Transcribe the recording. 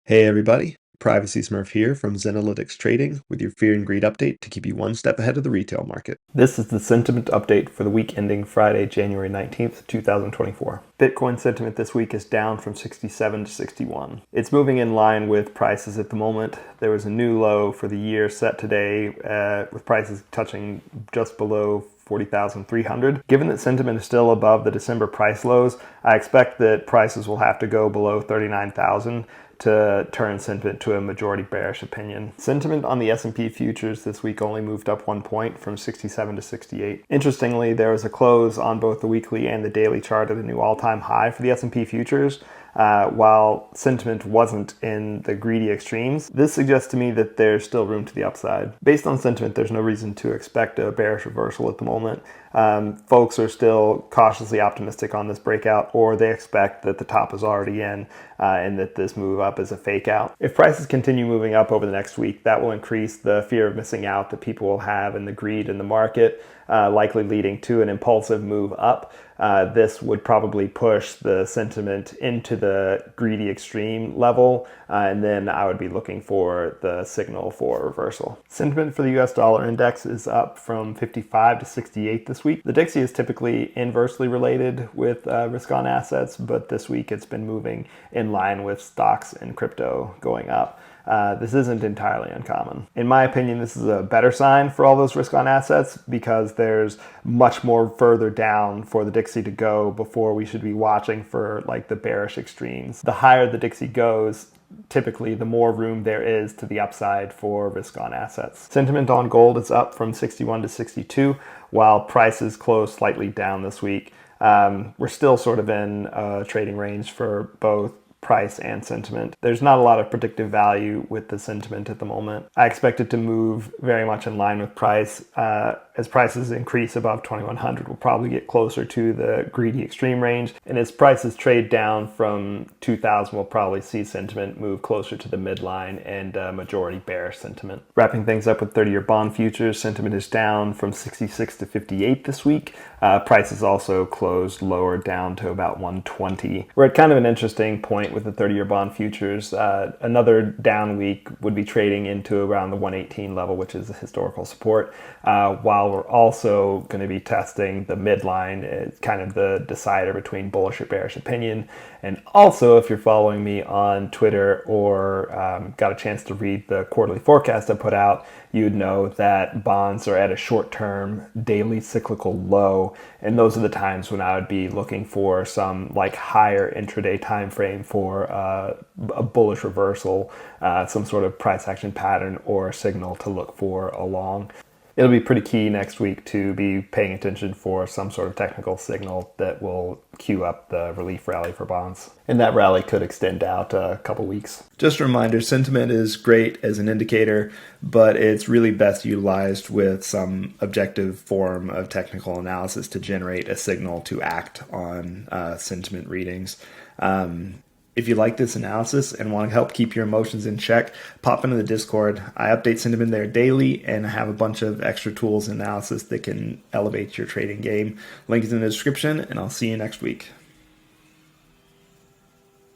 Hey everybody, Privacy Smurf here from Zenalytics Trading with your Fear and Greed update to keep you one step ahead of the retail market. This is the sentiment update for the week ending Friday, January 19th, 2024. Bitcoin sentiment this week is down from 67 to 61. It's moving in line with prices at the moment. There was a new low for the year set today with prices touching just below 40,300. Given that sentiment is still above the December price lows, I expect that prices will have to go below 39,000 to turn sentiment to a majority bearish opinion. Sentiment on the S&P futures this week only moved up 1 point from 67 to 68. Interestingly, there was a close on both the weekly and the daily chart at a new all-time high for the S&P futures. While sentiment wasn't in the greedy extremes, this suggests to me that there's still room to the upside. Based on sentiment, there's no reason to expect a bearish reversal at the moment. Folks are still cautiously optimistic on this breakout, or they expect that the top is already in and that this move up is a fake out. If prices continue moving up over the next week, that will increase the fear of missing out that people will have and the greed in the market, likely leading to an impulsive move up. This would probably push the sentiment into the greedy extreme level, and then I would be looking for the signal for reversal. Sentiment for the US dollar index is up from 55 to 68 this week. The Dixie is typically inversely related with risk on assets, but this week it's been moving in line with stocks and crypto going up. This isn't entirely uncommon. In my opinion, this is a better sign for all those risk on assets because there's much more further down for the Dixie to go before we should be watching for like the bearish extremes. The higher the Dixie goes, typically the more room there is to the upside for risk on assets. Sentiment on gold is up from 61 to 62, while prices closed slightly down this week. We're still sort of in a trading range for both price and sentiment. There's not a lot of predictive value with the sentiment at the moment. I expect it to move very much in line with price. As prices increase above 2100, we'll probably get closer to the greedy extreme range. And as prices trade down from 2000, we'll probably see sentiment move closer to the midline and majority bearish sentiment. Wrapping things up with 30-year bond futures, sentiment is down from 66 to 58 this week. Prices also closed lower down to about 120. We're at kind of an interesting point with the 30-year bond futures. Another down week would be trading into around the 118 level, which is a historical support, while we're also going to be testing the midline. It's kind of the decider between bullish or bearish opinion. And also, if you're following me on Twitter or got a chance to read the quarterly forecast I put out, you'd know that bonds are at a short-term daily cyclical low, and those are the times when I would be looking for some like higher intraday time frame for a bullish reversal, some sort of price action pattern or signal to look for along. It'll be pretty key next week to be paying attention for some sort of technical signal that will cue up the relief rally for bonds. And that rally could extend out a couple weeks. Just a reminder, sentiment is great as an indicator, but it's really best utilized with some objective form of technical analysis to generate a signal to act on sentiment readings. If you like this analysis and want to help keep your emotions in check, pop into the Discord. I update sentiment there daily and have a bunch of extra tools and analysis that can elevate your trading game. Link is in the description, and I'll see you next week.